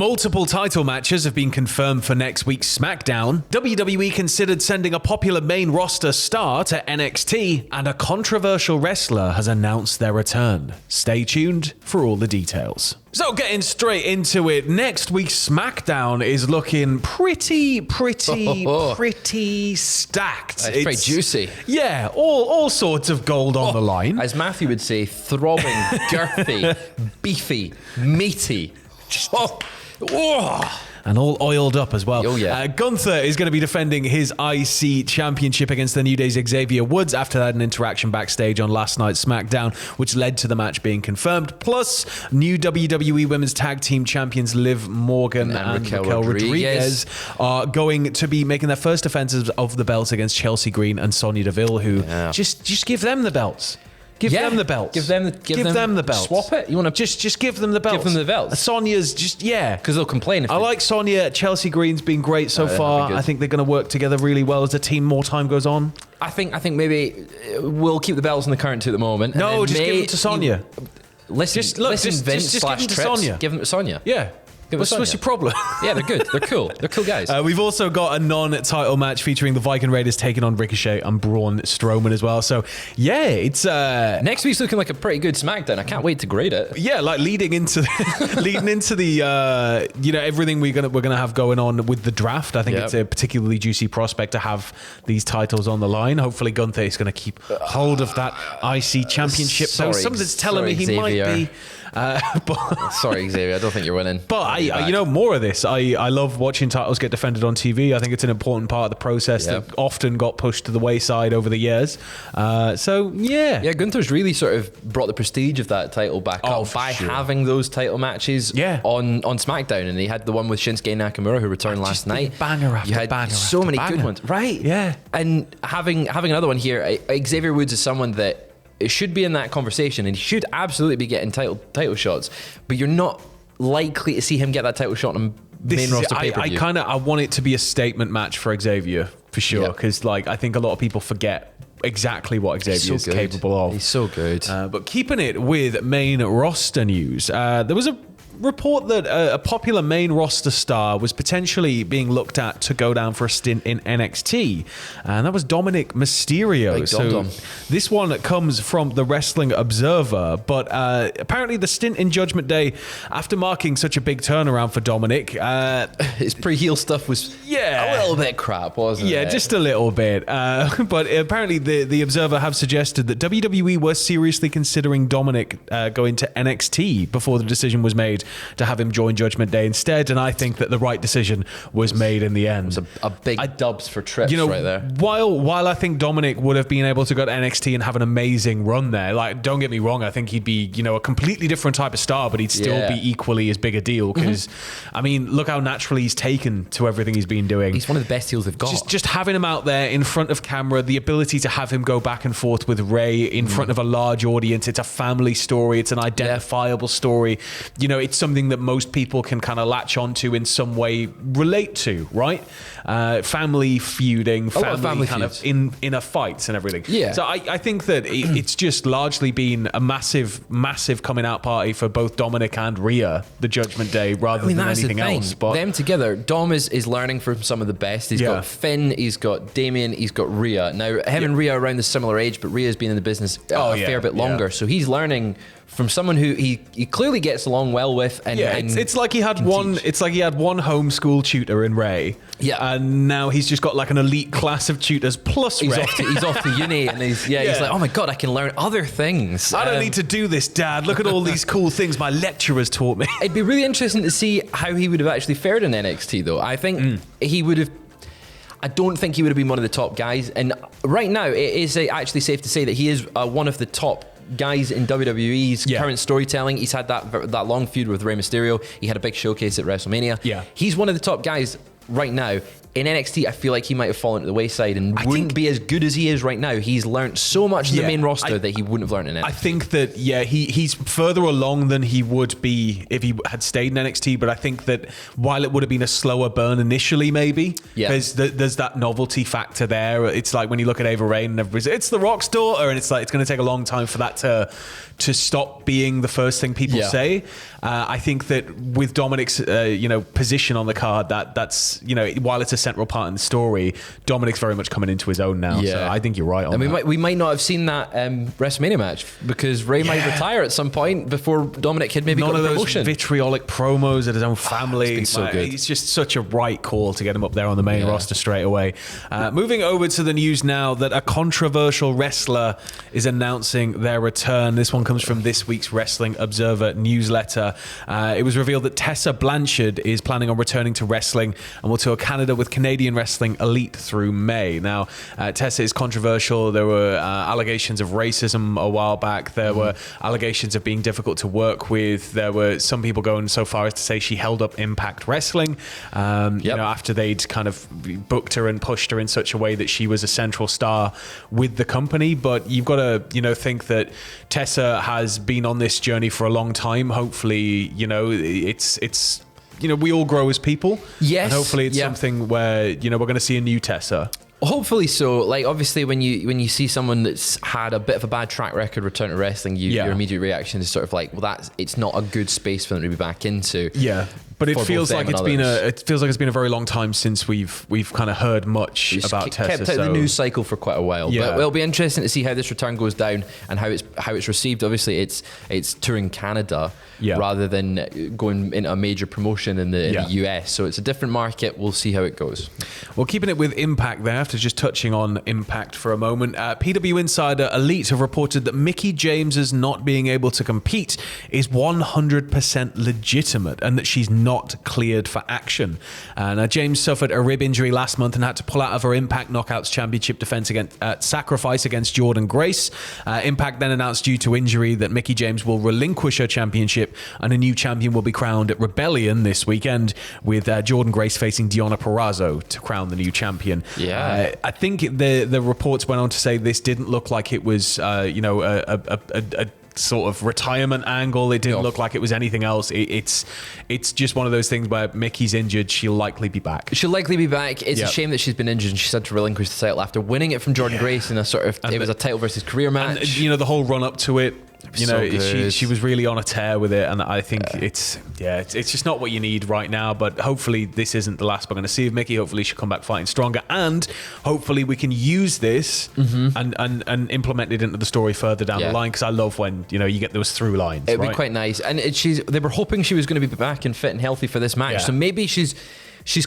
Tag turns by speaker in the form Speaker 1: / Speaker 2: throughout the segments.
Speaker 1: Multiple title matches have been confirmed for next week's SmackDown. WWE considered sending a popular main roster star to NXT, and a controversial wrestler has announced their return. Stay tuned for all the details. So getting straight into it, next week's SmackDown is looking pretty stacked.
Speaker 2: It's pretty juicy.
Speaker 1: Yeah, all sorts of gold on the line.
Speaker 2: As Matthew would say, throbbing, girthy, beefy, meaty.
Speaker 1: And all oiled up as well.
Speaker 2: Oh, yeah.
Speaker 1: Gunther is going to be defending his IC championship against the New Day's Xavier Woods after they had an interaction backstage on last night's SmackDown, which led to the match being confirmed. Plus, new WWE Women's Tag Team Champions Liv Morgan and Raquel Rodriguez are going to be making their first defenses of the belts against Chelsea Green and Sonya Deville, who just give them the belts. Give them the belts.
Speaker 2: Give them the belts.
Speaker 1: Swap it. You want to just give them the belts.
Speaker 2: Give them the belts.
Speaker 1: Sonya's
Speaker 2: because they'll complain.
Speaker 1: I like Sonya. Chelsea Green's been great so far. I think they're going to work together really well as a team. More time goes on.
Speaker 2: I think maybe we'll keep the belts in the current two at the moment.
Speaker 1: No, just give them to Sonya.
Speaker 2: Listen, Vince
Speaker 1: just give them to Sonya.
Speaker 2: Give them to Sonya.
Speaker 1: Yeah. What's your problem?
Speaker 2: Yeah, they're good. They're cool. They're cool guys.
Speaker 1: We've also got a non-title match featuring the Viking Raiders taking on Ricochet and Braun Strowman as well. So, yeah, it's...
Speaker 2: next week's looking like a pretty good SmackDown. I can't wait to grade it.
Speaker 1: Yeah, like leading into the everything we're gonna have going on with the draft. I think it's a particularly juicy prospect to have these titles on the line. Hopefully Gunther is going to keep hold of that IC championship. Something's telling me he
Speaker 2: Xavier.
Speaker 1: might be...
Speaker 2: Sorry, Xavier, I don't think you're winning.
Speaker 1: But more of this. I love watching titles get defended on TV. I think it's an important part of the process that often got pushed to the wayside over the years. Yeah,
Speaker 2: Gunther's really sort of brought the prestige of that title back up by having those title matches on SmackDown, and he had the one with Shinsuke Nakamura who returned last night.
Speaker 1: Banger after banger.
Speaker 2: You had so many good ones, right?
Speaker 1: Yeah,
Speaker 2: and having another one here, Xavier Woods is someone that it should be in that conversation, and he should absolutely be getting title shots, but you're not likely to see him get that title shot on main roster pay-per-view.
Speaker 1: I want it to be a statement match for Xavier for sure, because I think a lot of people forget exactly what Xavier is capable of.
Speaker 2: He's so good.
Speaker 1: But keeping it with main roster news, there was a report that a popular main roster star was potentially being looked at to go down for a stint in NXT, and that was Dominic Mysterio. So this one comes from the Wrestling Observer, but apparently the stint in Judgment Day, after marking such a big turnaround for Dominic,
Speaker 2: his pre-heel stuff was a little bit crap, wasn't it?
Speaker 1: Yeah, just a little bit. But apparently the Observer have suggested that WWE were seriously considering Dominic going to NXT before the decision was made to have him join Judgment Day instead, and I think that the right decision was made in the end.
Speaker 2: It was a big dubs for Trips right there.
Speaker 1: While I think Dominic would have been able to go to NXT and have an amazing run there, don't get me wrong, I think he'd be a completely different type of star, but he'd still be equally as big a deal, because look how naturally he's taken to everything he's been doing.
Speaker 2: He's one of the best heels they've got.
Speaker 1: Just having him out there in front of camera, the ability to have him go back and forth with Ray in front of a large audience. It's a family story. It's an identifiable story. It's something that most people can kind of latch onto in some way, relate to, right? Family feuding, family kind of in a fights and everything.
Speaker 2: Yeah.
Speaker 1: So I think that it's just largely been a massive coming out party for both Dominic and Rhea, the Judgment Day, rather than anything else. But
Speaker 2: them together, Dom is learning from some of the best. He's got Finn, he's got Damien, he's got Rhea. Now, him and Rhea are around the similar age, but Rhea's been in the business a fair bit longer. So he's learning from someone who he clearly gets along well with, and
Speaker 1: it's like he had one. It's like he had one homeschool tutor in Ray, and now he's just got like an elite class of tutors plus
Speaker 2: he's
Speaker 1: Ray.
Speaker 2: He's off to uni, and he's like, oh my god, I can learn other things.
Speaker 1: I don't need to do this, Dad. Look at all these cool things my lecturers taught me.
Speaker 2: It'd be really interesting to see how he would have actually fared in NXT, though. I think he would have. I don't think he would have been one of the top guys, and right now it is actually safe to say that he is one of the top guys in WWE's current storytelling. He's had that long feud with Rey Mysterio. He had a big showcase at WrestleMania.
Speaker 1: Yeah.
Speaker 2: He's one of the top guys right now. in NXT, I feel like he might have fallen to the wayside and wouldn't be as good as he is right now. He's learned so much in the main roster that he wouldn't have learned in NXT.
Speaker 1: I think that, he's further along than he would be if he had stayed in NXT, but I think that while it would have been a slower burn initially, maybe, because there's that novelty factor there. It's like when you look at Ava Raine and everybody's, it's The Rock's daughter, and it's like, it's going to take a long time for that to stop being the first thing people say. I think that with Dominic's position on the card, that's while it's a central part in the story, Dominic's very much coming into his own now. So I think you're right on that.
Speaker 2: We might not have seen that WrestleMania match because Ray might retire at some point before Dominic had maybe got a promotion.
Speaker 1: None of those vitriolic promos at his own family.
Speaker 2: It's been so good.
Speaker 1: It's just such a right call to get him up there on the main roster straight away. Moving over to the news now that a controversial wrestler is announcing their return. This one comes from this week's Wrestling Observer newsletter. It was revealed that Tessa Blanchard is planning on returning to wrestling and will tour Canada with Canadian Wrestling Elite through May. Now, Tessa is controversial. There were allegations of racism a while back. There were allegations of being difficult to work with. There were some people going so far as to say she held up Impact Wrestling, after they'd kind of booked her and pushed her in such a way that she was a central star with the company. But you've got to, think that Tessa has been on this journey for a long time. Hopefully, it's we all grow as people.
Speaker 2: Yes.
Speaker 1: And hopefully it's something where, we're going to see a new Tessa.
Speaker 2: Hopefully so. Like, obviously, when you see someone that's had a bit of a bad track record return to wrestling, your immediate reaction is sort of like, well, it's not a good space for them to be back into.
Speaker 1: Yeah. But it feels like it's been a very long time since we've kind of heard much about Tessa.
Speaker 2: Kept out the news cycle for quite a while. Yeah. But it'll be interesting to see how this return goes down and how it's received. Obviously, it's touring Canada rather than going into a major promotion in the US. So it's a different market. We'll see how it goes.
Speaker 1: Well, keeping it with Impact there, after just touching on Impact for a moment, PW Insider Elite have reported that Mickie James's not being able to compete is 100% legitimate and that she's not cleared for action. Now, James suffered a rib injury last month and had to pull out of her Impact Knockouts Championship defense against Sacrifice against Jordan Grace. Impact then announced due to injury that Mickie James will relinquish her championship and a new champion will be crowned at Rebellion this weekend, with Jordan Grace facing Deonna Purrazzo to crown the new champion. I think the reports went on to say this didn't look like it was a sort of retirement angle. It didn't look like it was anything else. It's just one of those things where Mickey's injured. She'll likely be back. It's a shame that she's been injured and she's had to relinquish the title after winning it from Jordan Grace in a sort of, it was a title versus career match. And, the whole run up to it, she was really on a tear with it, and I think it's just not what you need right now. But hopefully this isn't the last we're going to see of Mickie. Hopefully she'll come back fighting stronger, and hopefully we can use this and implement it into the story further down the line, because I love when you get those through lines.
Speaker 2: It'd be quite nice. And they were hoping she was going to be back and fit and healthy for this match, so maybe she's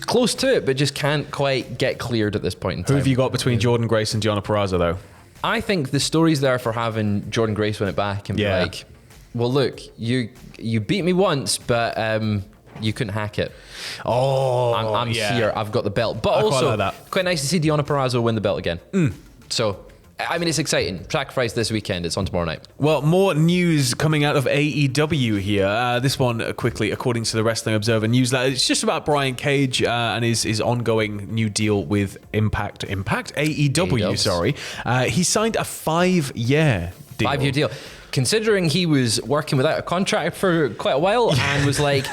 Speaker 2: close to it but just can't quite get cleared at this point in time.
Speaker 1: Who have you got between Jordan Grace and Deonna Purrazzo though?
Speaker 2: I think the story's there for having Jordan Grace win it back and be like, well, look, you beat me once, but you couldn't hack it. I'm here. I've got the belt. But also, quite nice to see Deonna Purrazzo win the belt again. So, I mean, it's exciting. Sacrifice this weekend. It's on tomorrow night.
Speaker 1: Well, more news coming out of AEW here. This one, quickly, according to the Wrestling Observer newsletter, it's just about Brian Cage and his ongoing new deal with AEW, sorry. He signed a 5-year deal.
Speaker 2: 5-year deal. Considering he was working without a contract for quite a while and was like,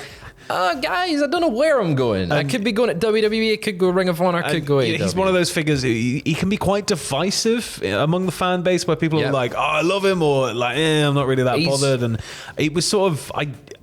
Speaker 2: guys, I don't know where I'm going. I could be going to WWE, I could go Ring of Honor, I could go AEW.
Speaker 1: He's one of those figures, he can be quite divisive among the fan base, where people are like, oh, I love him, or like, I'm not really that bothered. And it was sort of,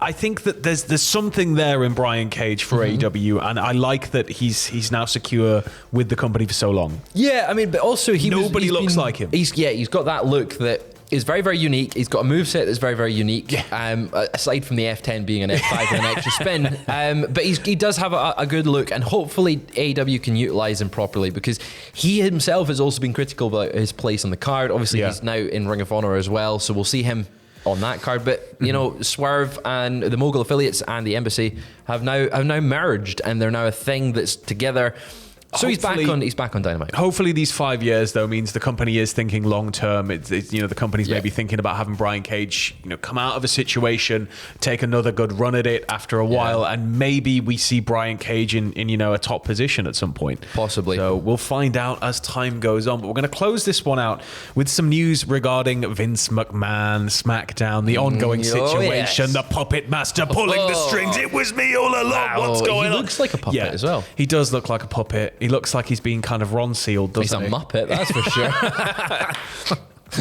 Speaker 1: I think that there's something there in Brian Cage for AEW, and I like that he's now secure with the company for so long.
Speaker 2: Yeah, I mean, but also
Speaker 1: nobody looks like him.
Speaker 2: He's got that look that is very, very unique. He's got a moveset that's very, very unique. Aside from the F10 being an F5 and an extra spin. But he does have a good look, and hopefully AEW can utilize him properly, because he himself has also been critical about his place on the card. Obviously, he's now in Ring of Honor as well, so we'll see him on that card. But Swerve and the Mogul affiliates and the Embassy have now merged, and they're now a thing that's together. So he's back on Dynamite.
Speaker 1: Hopefully these 5 years though means the company is thinking long term. It's the company's maybe thinking about having Brian Cage, come out of a situation, take another good run at it after a while, and maybe we see Brian Cage in a top position at some point.
Speaker 2: Possibly.
Speaker 1: So we'll find out as time goes on. But we're going to close this one out with some news regarding Vince McMahon, SmackDown, the ongoing situation, the puppet master pulling the strings. It was me all along.
Speaker 2: Wow.
Speaker 1: What's going on?
Speaker 2: He looks like a puppet as well.
Speaker 1: He does look like a puppet. He looks like he's been kind of Ron sealed, doesn't he?
Speaker 2: He's a Muppet, that's for sure.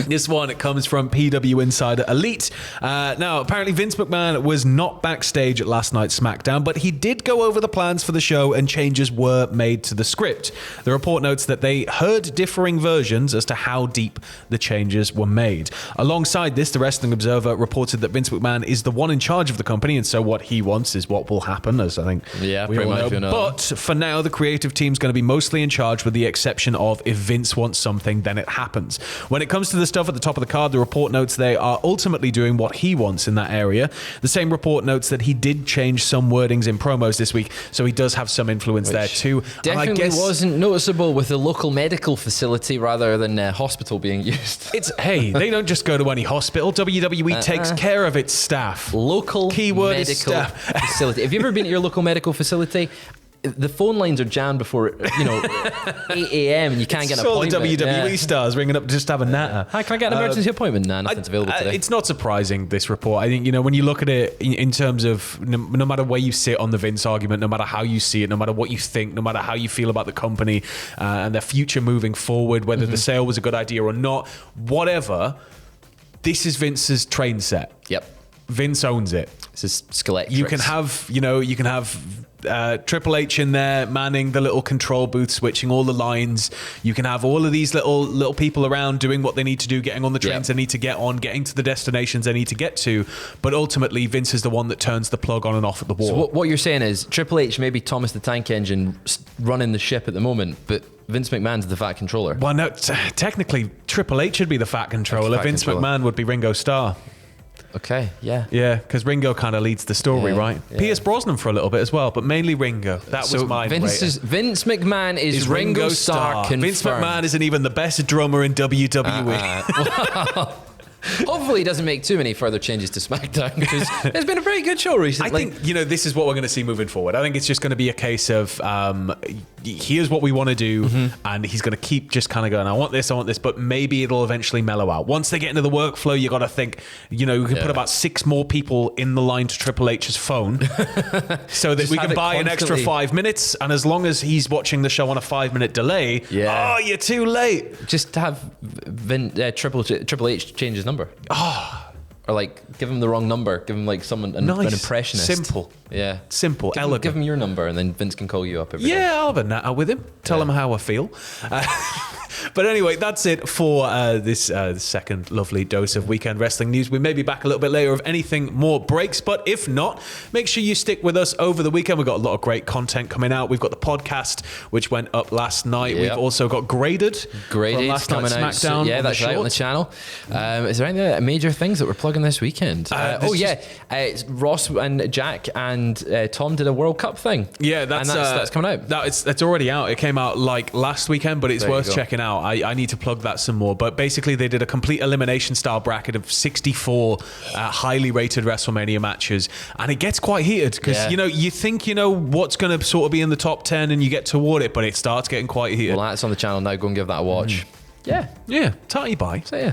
Speaker 1: This one, it comes from PW Insider Elite. Now, apparently Vince McMahon was not backstage at last night's SmackDown, but he did go over the plans for the show and changes were made to the script. The report notes that they heard differing versions as to how deep the changes were made. Alongside this, the Wrestling Observer reported that Vince McMahon is the one in charge of the company, and so what he wants is what will happen, as I think we all know. But for now, the creative team's going to be mostly in charge, with the exception of if Vince wants something, then it happens. When it comes to the stuff at the top of the card, the report notes they are ultimately doing what he wants in that area. The same report notes that he did change some wordings in promos this week, so he does have some influence there too.
Speaker 2: Definitely wasn't noticeable with the local medical facility rather than hospital being used.
Speaker 1: Hey, they don't just go to any hospital. WWE takes care of its staff.
Speaker 2: Local
Speaker 1: keyword
Speaker 2: medical
Speaker 1: staff
Speaker 2: facility. Have you ever been to your local medical facility? The phone lines are jammed before 8 a.m. and you can't get an appointment.
Speaker 1: All the WWE stars ringing up just to have a natter.
Speaker 2: Hi, can I get an emergency appointment? Nah, nothing's available today.
Speaker 1: It's not surprising, this report. I think, when you look at it in terms of no matter where you sit on the Vince argument, no matter how you see it, no matter what you think, no matter how you feel about the company and their future moving forward, whether the sale was a good idea or not, whatever, this is Vince's train set.
Speaker 2: Yep.
Speaker 1: Vince owns it.
Speaker 2: This is Skeletrix.
Speaker 1: You can have Triple H in there manning the little control booth, switching all the lines. You can have all of these little people around doing what they need to do, getting on the trains they need to get on, getting to the destinations they need to get to. But ultimately, Vince is the one that turns the plug on and off at the wall.
Speaker 2: So what you're saying is Triple H may be Thomas the Tank Engine running the ship at the moment, but Vince McMahon's the fat controller.
Speaker 1: Well, no, technically Triple H should be the fat controller. Vince McMahon would be Ringo Starr.
Speaker 2: Okay, yeah.
Speaker 1: Yeah, because Ringo kind of leads the story, right? Yeah. Pierce Brosnan for a little bit as well, but mainly Ringo. That was my
Speaker 2: Vince McMahon is Ringo Starr confirmed.
Speaker 1: Vince McMahon isn't even the best drummer in WWE.
Speaker 2: Hopefully he doesn't make too many further changes to SmackDown, because it's been a very good show recently.
Speaker 1: I think, this is what we're going to see moving forward. I think it's just going to be a case of here's what we want to do, and he's going to keep just kind of going, I want this, but maybe it'll eventually mellow out. Once they get into the workflow, you got to think, you can put about 6 more people in the line to Triple H's phone so that we can buy an extra 5 minutes, and as long as he's watching the show on a 5-minute delay, you're too late.
Speaker 2: Just to have Triple H change his number. Or give him the wrong number. Give him an impressionist.
Speaker 1: Simple.
Speaker 2: Yeah.
Speaker 1: Simple. Elegant.
Speaker 2: Give him your number and then Vince can call you up every day.
Speaker 1: Yeah, I'll have a natter with him. Tell him how I feel. But anyway, that's it for this second lovely dose of weekend wrestling news. We may be back a little bit later if anything more breaks, but if not, make sure you stick with us over the weekend. We've got a lot of great content coming out. We've got the podcast, which went up last night. We've also got Graded from last night's SmackDown.
Speaker 2: Yeah, that's right on the channel. Is there any major things that we're plugging this weekend? It's Ross and Jack and Tom did a World Cup thing.
Speaker 1: Yeah,
Speaker 2: that's coming out.
Speaker 1: That's already out. It came out last weekend, but it's worth checking out. I need to plug that some more. But basically, they did a complete elimination style bracket of 64 highly rated WrestleMania matches, and it gets quite heated because you think what's going to sort of be in the top 10, and you get toward it, but it starts getting quite heated.
Speaker 2: Well, that's on the channel now. Go and give that a watch.
Speaker 1: Yeah. Tarty bye.
Speaker 2: See ya.